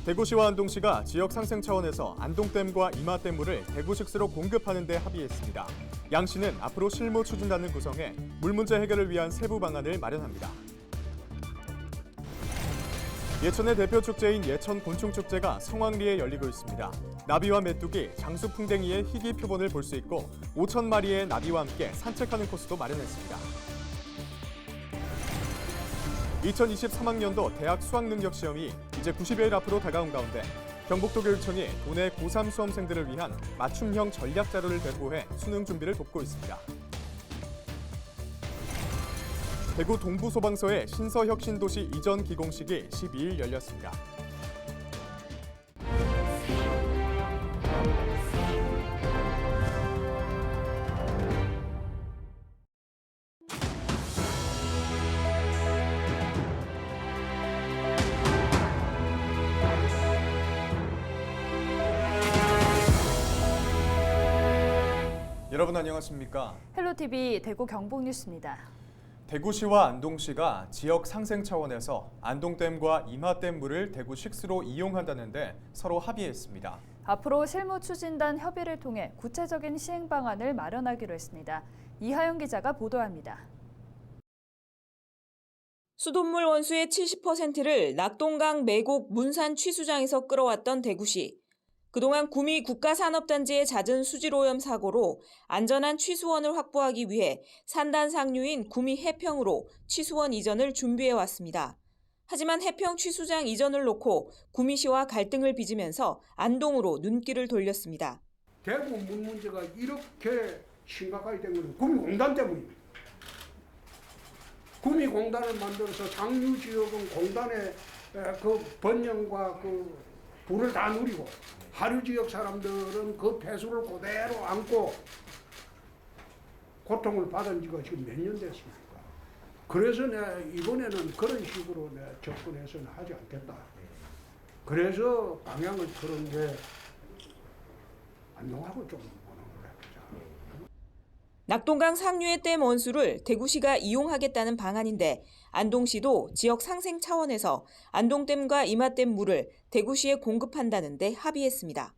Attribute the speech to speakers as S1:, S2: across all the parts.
S1: 대구시와 안동시가 지역 상생 차원에서 안동댐과 이마댐물을 대구식수로 공급하는 데 합의했습니다. 양시는 앞으로 실무 추진단을 구성해 물 문제 해결을 위한 세부 방안을 마련합니다. 예천의 대표 축제인 예천 곤충축제가 성황리에 열리고 있습니다. 나비와 메뚜기, 장수풍뎅이의 희귀 표본을 볼 수 있고 5천 마리의 나비와 함께 산책하는 코스도 마련했습니다. 2023학년도 대학 수학능력시험이 이제 90여일 앞으로 다가온 가운데 경북도 교육청이 도내 고3 수험생들을 위한 맞춤형 전략 자료를 배포해 수능 준비를 돕고 있습니다. 대구 동부소방서의 신서혁신도시 이전 기공식이 12일 열렸습니다. 여러분 안녕하십니까?
S2: 헬로티비 대구 경북뉴스입니다.
S1: 대구시와 안동시가 지역 상생 차원에서 안동댐과 이마댐 물을 대구 식수로 이용한다는데 서로 합의했습니다.
S2: 앞으로 실무추진단 협의를 통해 구체적인 시행 방안을 마련하기로 했습니다. 이하영 기자가 보도합니다.
S3: 수돗물 원수의 70%를 낙동강 매곡 문산 취수장에서 끌어왔던 대구시. 그동안 구미 국가산업단지의 잦은 수질오염 사고로 안전한 취수원을 확보하기 위해 산단 상류인 구미 해평으로 취수원 이전을 준비해왔습니다. 하지만 해평 취수장 이전을 놓고 구미시와 갈등을 빚으면서 안동으로 눈길을 돌렸습니다.
S4: 대구 물 문제가 이렇게 심각하게 된 것은 구미공단 때문입니다. 구미공단을 만들어서 상류 지역은 공단의 그 번영과 그 부를 다 누리고 하류 지역 사람들은 그 폐수를 그대로 안고 고통을 받은 지가 지금 몇 년 됐습니까? 그래서 내가 이번에는 그런 식으로 내가 접근해서는 하지 않겠다. 그래서 방향을 틀었는데 안동하고 좀 원활을 해보자.
S3: 낙동강 상류의 댐 원수를 대구시가 이용하겠다는 방안인데 안동시도 지역 상생 차원에서 안동댐과 이마댐 물을 대구시에 공급한다는데 합의했습니다.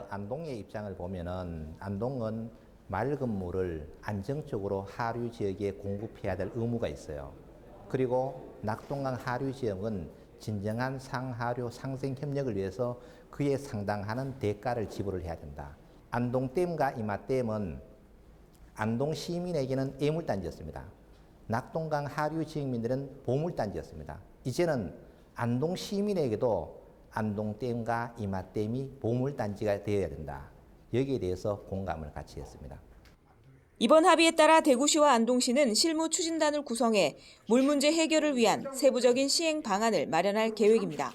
S5: 안동의 입장을 보면은 안동은 맑은 물을 안정적으로 하류 지역에 공급해야 될 의무가 있어요. 그리고 낙동강 하류 지역은 진정한 상하류 상생 협력을 위해서 그에 상당하는 대가를 지불을 해야 된다. 안동댐과 이마댐은 안동 시민에게는 애물단지였습니다. 낙동강 하류 지역민들은 보물단지였습니다. 이제는 안동 시민에게도 안동댐과 이마댐이 보물단지가 되어야 된다. 여기에 대해서 공감을 같이 했습니다.
S3: 이번 합의에 따라 대구시와 안동시는 실무 추진단을 구성해 물 문제 해결을 위한 세부적인 시행 방안을 마련할 계획입니다.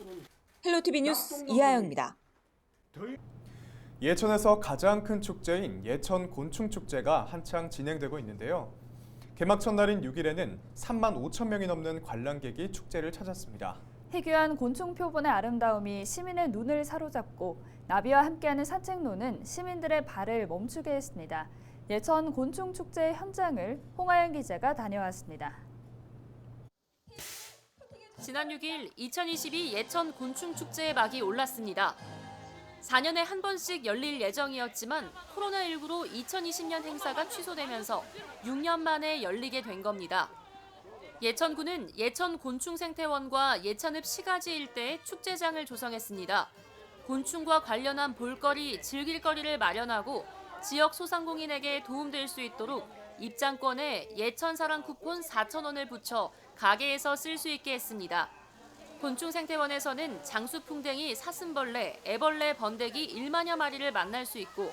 S3: 헬로티비 뉴스 이하영입니다.
S1: 예천에서 가장 큰 축제인 예천 곤충축제가 한창 진행되고 있는데요. 개막 첫날인 6일에는 3만 5천 명이 넘는 관람객이 축제를 찾았습니다.
S2: 희귀한 곤충 표본의 아름다움이 시민의 눈을 사로잡고 나비와 함께하는 산책로는 시민들의 발을 멈추게 했습니다. 예천 곤충축제 현장을 홍하연 기자가 다녀왔습니다.
S6: 지난 6일 2022 예천 곤충축제의 막이 올랐습니다. 4년에 한 번씩 열릴 예정이었지만 코로나19로 2020년 행사가 취소되면서 6년 만에 열리게 된 겁니다. 예천구는 예천 곤충생태원과 예천읍 시가지 일대에 축제장을 조성했습니다. 곤충과 관련한 볼거리, 즐길거리를 마련하고 지역 소상공인에게 도움될 수 있도록 입장권에 예천사랑 쿠폰 4,000원을 붙여 가게에서 쓸 수 있게 했습니다. 곤충생태원에서는 장수풍뎅이, 사슴벌레, 애벌레, 번데기 1만여 마리를 만날 수 있고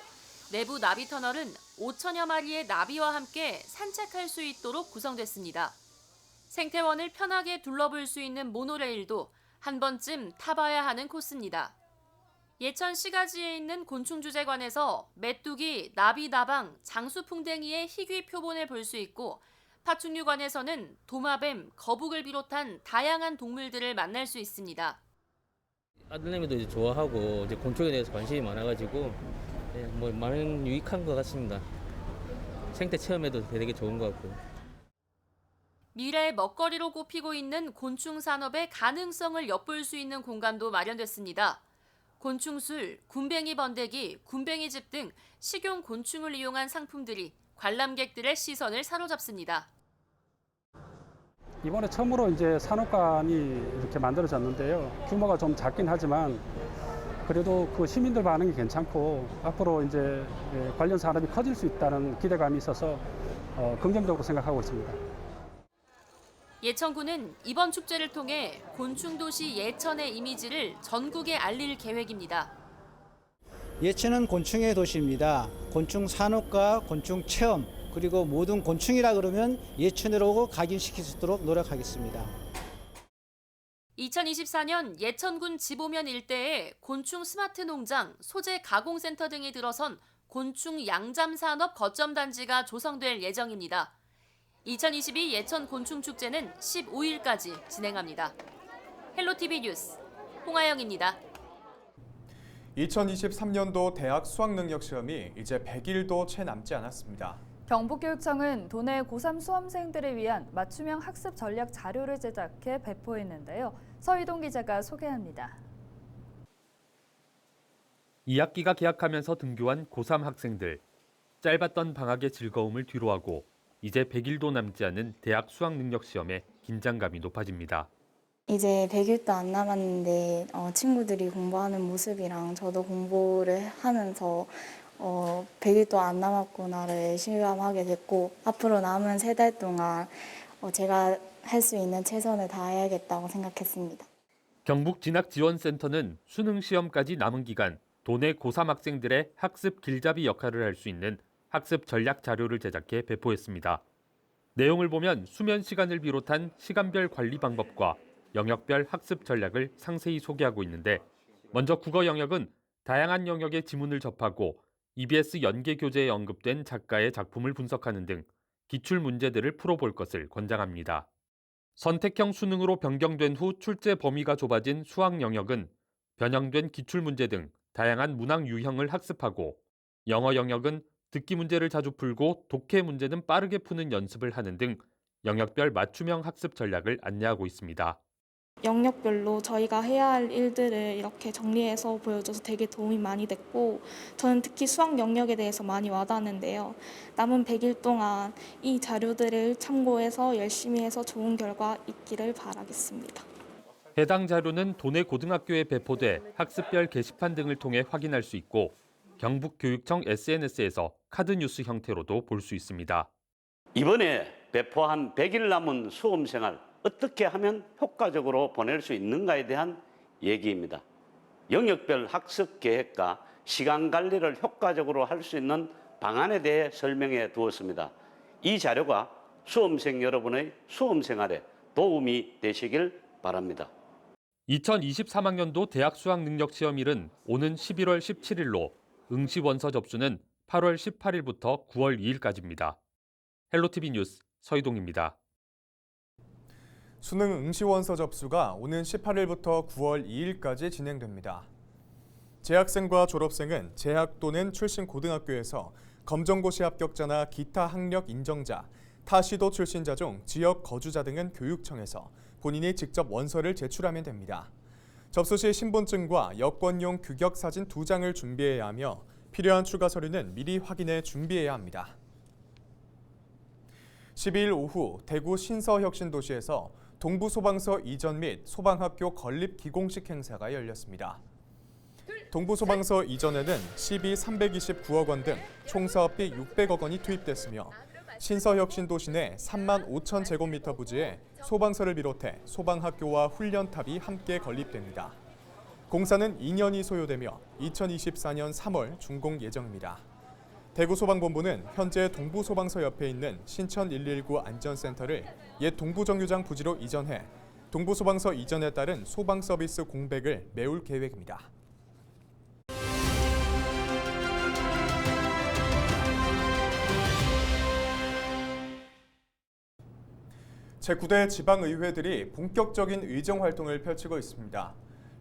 S6: 내부 나비터널은 5천여 마리의 나비와 함께 산책할 수 있도록 구성됐습니다. 생태원을 편하게 둘러볼 수 있는 모노레일도 한 번쯤 타봐야 하는 코스입니다. 예천 시가지에 있는 곤충주제관에서 메뚜기, 나비다방, 장수풍뎅이의 희귀 표본을 볼 수 있고 파충류관에서는 도마뱀, 거북을 비롯한 다양한 동물들을 만날 수 있습니다.
S7: 아들내미도 이제 좋아하고 이제 곤충에 대해서 관심이 많아가지고 많은 유익한 것 같습니다. 생태 체험에도 되게 좋은 것 같고요.
S6: 미래의 먹거리로 꼽히고 있는 곤충 산업의 가능성을 엿볼 수 있는 공간도 마련됐습니다. 곤충술, 군뱅이 번데기, 군뱅이집 등 식용 곤충을 이용한 상품들이 관람객들의 시선을 사로잡습니다.
S8: 이번에 처음으로 이제 산업관이 이렇게 만들어졌는데요. 규모가 좀 작긴 하지만 그래도 그 시민들 반응이 괜찮고 앞으로 이제 관련 산업이 커질 수 있다는 기대감이 있어서 긍정적으로 생각하고 있습니다.
S6: 예천군은 이번 축제를 통해 곤충도시 예천의 이미지를 전국에 알릴 계획입니다.
S9: 예천은 곤충의 도시입니다. 곤충 산업과 곤충 체험 그리고 모든 곤충이라 그러면 예천으로 각인시킬 수 있도록 노력하겠습니다.
S6: 2024년 예천군 지보면 일대에 곤충 스마트 농장, 소재 가공센터 등이 들어선 곤충 양잠 산업 거점 단지가 조성될 예정입니다. 2022 예천 곤충축제는 15일까지 진행합니다. 헬로티비 뉴스 홍아영입니다.
S1: 2023년도 대학 수학능력시험이 이제 100일도 채 남지 않았습니다.
S2: 경북교육청은 도내 고3 수험생들을 위한 맞춤형 학습 전략 자료를 제작해 배포했는데요. 서희동 기자가 소개합니다.
S10: 2학기가 개학하면서 등교한 고3 학생들. 짧았던 방학의 즐거움을 뒤로하고 이제 100일도 남지 않은 대학 수학능력시험에 긴장감이 높아집니다.
S11: 이제 100일도 안 남았는데 친구들이 공부하는 모습이랑 저도 공부를 하면서 100일도 안 남았구나를 실감하게 됐고 앞으로 남은 3달 동안 제가 할 수 있는 최선을 다해야겠다고 생각했습니다.
S10: 경북진학지원센터는 수능시험까지 남은 기간 도내 고3 학생들의 학습 길잡이 역할을 할 수 있는 학습 전략 자료를 제작해 배포했습니다. 내용을 보면 수면 시간을 비롯한 시간별 관리 방법과 영역별 학습 전략을 상세히 소개하고 있는데 먼저 국어 영역은 다양한 영역의 지문을 접하고 EBS 연계 교재에 언급된 작가의 작품을 분석하는 등 기출 문제들을 풀어볼 것을 권장합니다. 선택형 수능으로 변경된 후 출제 범위가 좁아진 수학 영역은 변형된 기출 문제 등 다양한 문항 유형을 학습하고 영어 영역은 듣기 문제를 자주 풀고 독해 문제는 빠르게 푸는 연습을 하는 등 영역별 맞춤형 학습 전략을 안내하고 있습니다.
S11: 영역별로 저희가 해야 할 일들을 이렇게 정리해서 보여줘서 되게 도움이 많이 됐고 저는 특히 수학 영역에 대해서 많이 와닿았는데요. 남은 100일 동안 이 자료들을 참고해서 열심히 해서 좋은 결과 있기를 바라겠습니다.
S10: 해당 자료는 도내 고등학교에 배포돼 학습별 게시판 등을 통해 확인할 수 있고 경북교육청 SNS에서 카드뉴스 형태로도 볼 수 있습니다.
S12: 이번에 배포한 100일 남은 수험생활 어떻게 하면 효과적으로 보낼 수 있는가에 대한 얘기입니다. 영역별 학습 계획과 시간 관리를 효과적으로 할 수 있는 방안에 대해 설명해 두었습니다. 이 자료가 수험생 여러분의 수험생활에 도움이 되시길 바랍니다.
S10: 2023학년도 대학 수학능력시험일은 오는 11월 17일로 응시 원서 접수는 8월 18일부터 9월 2일까지입니다. 헬로티비 뉴스 서희동입니다.
S1: 수능 응시원서 접수가 오는 18일부터 9월 2일까지 진행됩니다. 재학생과 졸업생은 재학 또는 출신 고등학교에서 검정고시 합격자나 기타 학력 인정자, 타시도 출신자 중 지역 거주자 등은 교육청에서 본인이 직접 원서를 제출하면 됩니다. 접수 시 신분증과 여권용 규격사진 2장을 준비해야 하며 필요한 추가 서류는 미리 확인해 준비해야 합니다. 12일 오후 대구 신서혁신도시에서 동부소방서 이전 및 소방학교 건립 기공식 행사가 열렸습니다. 동부소방서 이전에는 시비 329억 원 등 총 사업비 600억 원이 투입됐으며 신서혁신도시 내 3만 5천 제곱미터 부지에 소방서를 비롯해 소방학교와 훈련탑이 함께 건립됩니다. 공사는 2년이 소요되며 2024년 3월 준공 예정입니다. 대구소방본부는 현재 동부소방서 옆에 있는 신천 119 안전센터를 옛 동부정류장 부지로 이전해 동부소방서 이전에 따른 소방서비스 공백을 메울 계획입니다. 제9대 지방의회들이 본격적인 의정활동을 펼치고 있습니다.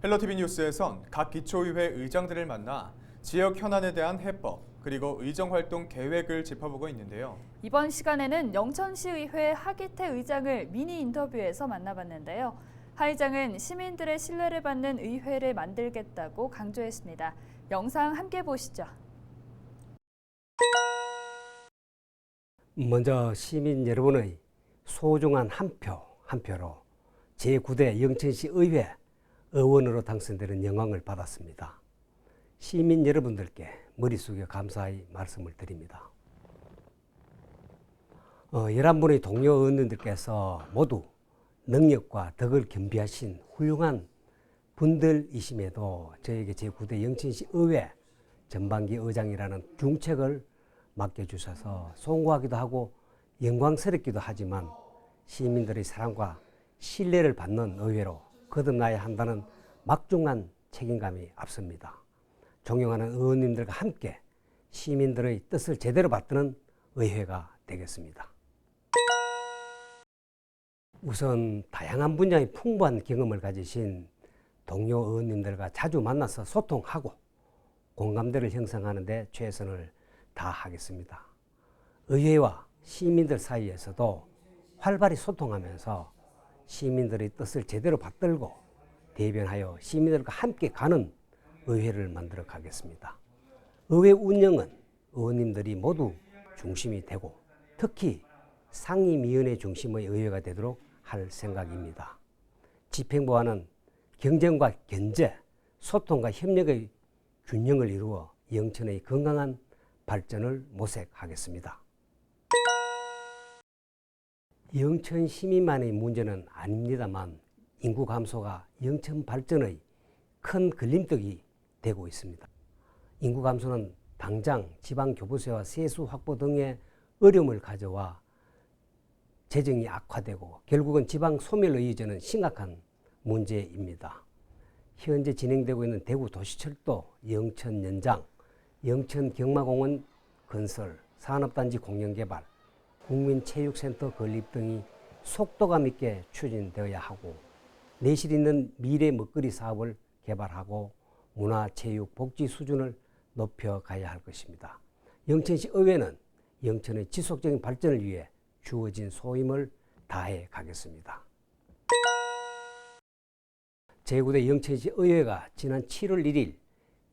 S1: 헬로티비 뉴스에선 각 기초의회 의장들을 만나 지역 현안에 대한 해법, 그리고 의정활동 계획을 짚어보고 있는데요.
S2: 이번 시간에는 영천시의회 하기태 의장을 미니 인터뷰에서 만나봤는데요. 하 의장은 시민들의 신뢰를 받는 의회를 만들겠다고 강조했습니다. 영상 함께 보시죠.
S13: 먼저 시민 여러분의 소중한 한 표로 제9대 영천시 의회 의원으로 당선되는 영광을 받았습니다. 시민 여러분들께 머리 숙여 감사의 말씀을 드립니다. 11분의 동료 의원님들께서 모두 능력과 덕을 겸비하신 훌륭한 분들이심에도 저에게 제9대 영천시 의회 전반기 의장이라는 중책을 맡겨주셔서 송구하기도 하고 영광스럽기도 하지만 시민들의 사랑과 신뢰를 받는 의회로 거듭나야 한다는 막중한 책임감이 앞섭니다. 존경하는 의원님들과 함께 시민들의 뜻을 제대로 받드는 의회가 되겠습니다. 우선 다양한 분야의 풍부한 경험을 가지신 동료 의원님들과 자주 만나서 소통하고 공감대를 형성하는 데 최선을 다하겠습니다. 의회와 시민들 사이에서도 활발히 소통하면서 시민들의 뜻을 제대로 받들고 대변하여 시민들과 함께 가는 의회를 만들어 가겠습니다. 의회 운영은 의원님들이 모두 중심이 되고 특히 상임위원회 중심의 의회가 되도록 할 생각입니다. 집행부와는 경쟁과 견제, 소통과 협력의 균형을 이루어 영천의 건강한 발전을 모색하겠습니다. 영천 시민만의 문제는 아닙니다만 인구 감소가 영천 발전의 큰 걸림돌이 되고 있습니다. 인구 감소는 당장 지방교부세와 세수 확보 등의 어려움을 가져와 재정이 악화되고 결국은 지방 소멸로 이어지는 심각한 문제입니다. 현재 진행되고 있는 대구 도시철도 영천 연장, 영천 경마공원 건설, 산업단지 공영개발, 국민체육센터 건립 등이 속도감 있게 추진되어야 하고 내실 있는 미래 먹거리 사업을 개발하고 문화체육 복지 수준을 높여가야 할 것입니다. 영천시 의회는 영천의 지속적인 발전을 위해 주어진 소임을 다해 가겠습니다. 제9대 영천시 의회가 지난 7월 1일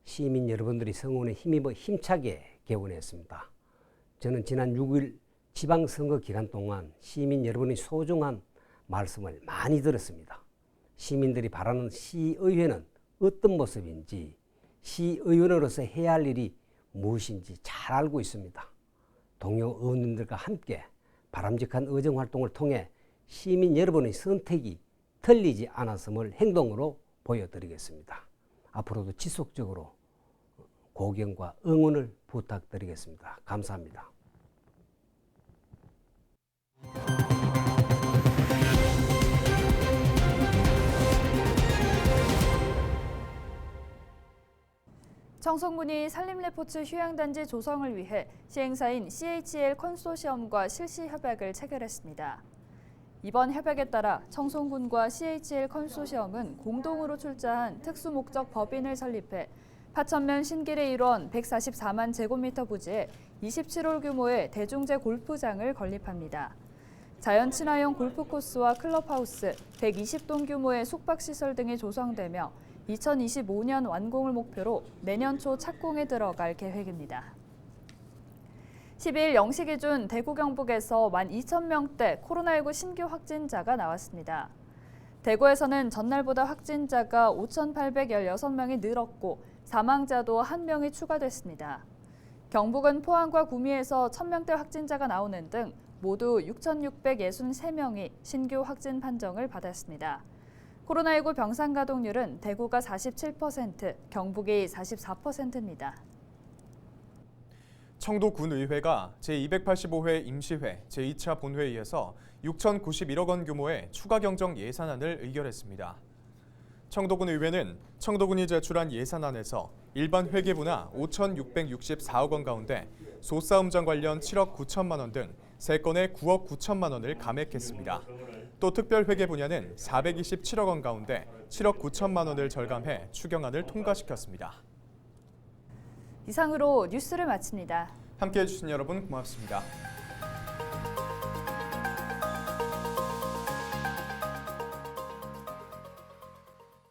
S13: 시민 여러분들의 성원에 힘입어 힘차게 개원했습니다. 저는 지난 6일 지방선거 기간 동안 시민 여러분의 소중한 말씀을 많이 들었습니다. 시민들이 바라는 시의회는 어떤 모습인지, 시의원으로서 해야 할 일이 무엇인지 잘 알고 있습니다. 동료 의원님들과 함께 바람직한 의정활동을 통해 시민 여러분의 선택이 틀리지 않았음을 행동으로 보여드리겠습니다. 앞으로도 지속적으로 고견과 응원을 부탁드리겠습니다. 감사합니다.
S2: 청송군이 산림레포츠 휴양단지 조성을 위해 시행사인 CHL 컨소시엄과 실시 협약을 체결했습니다. 이번 협약에 따라 청송군과 CHL 컨소시엄은 공동으로 출자한 특수목적 법인을 설립해 파천면 신길의 일원 144만 제곱미터 부지에 27홀 규모의 대중제 골프장을 건립합니다. 자연 친화형 골프 코스와 클럽하우스, 120동 규모의 숙박시설 등이 조성되며 2025년 완공을 목표로 내년 초 착공에 들어갈 계획입니다. 12일 0시 기준 대구 경북에서 12,000명대 코로나19 신규 확진자가 나왔습니다. 대구에서는 전날보다 확진자가 5,816명이 늘었고 사망자도 1명이 추가됐습니다. 경북은 포항과 구미에서 1,000명대 확진자가 나오는 등 모두 6,663명이 신규 확진 판정을 받았습니다. 코로나19 병상 가동률은 대구가 47%, 경북이 44%입니다.
S1: 청도군의회가 제285회 임시회 제2차 본회의에서 6,091억 원 규모의 추가 경정 예산안을 의결했습니다. 청도군의회는 청도군이 제출한 예산안에서 일반 회계부나 5,664억 원 가운데 소싸움장 관련 7억 9천만 원 등 3건의 9억 9천만 원을 감액했습니다. 또 특별회계 분야는 427억 원 가운데 7억 9천만 원을 절감해 추경안을 통과시켰습니다.
S2: 이상으로 뉴스를 마칩니다.
S1: 함께해 주신 여러분 고맙습니다.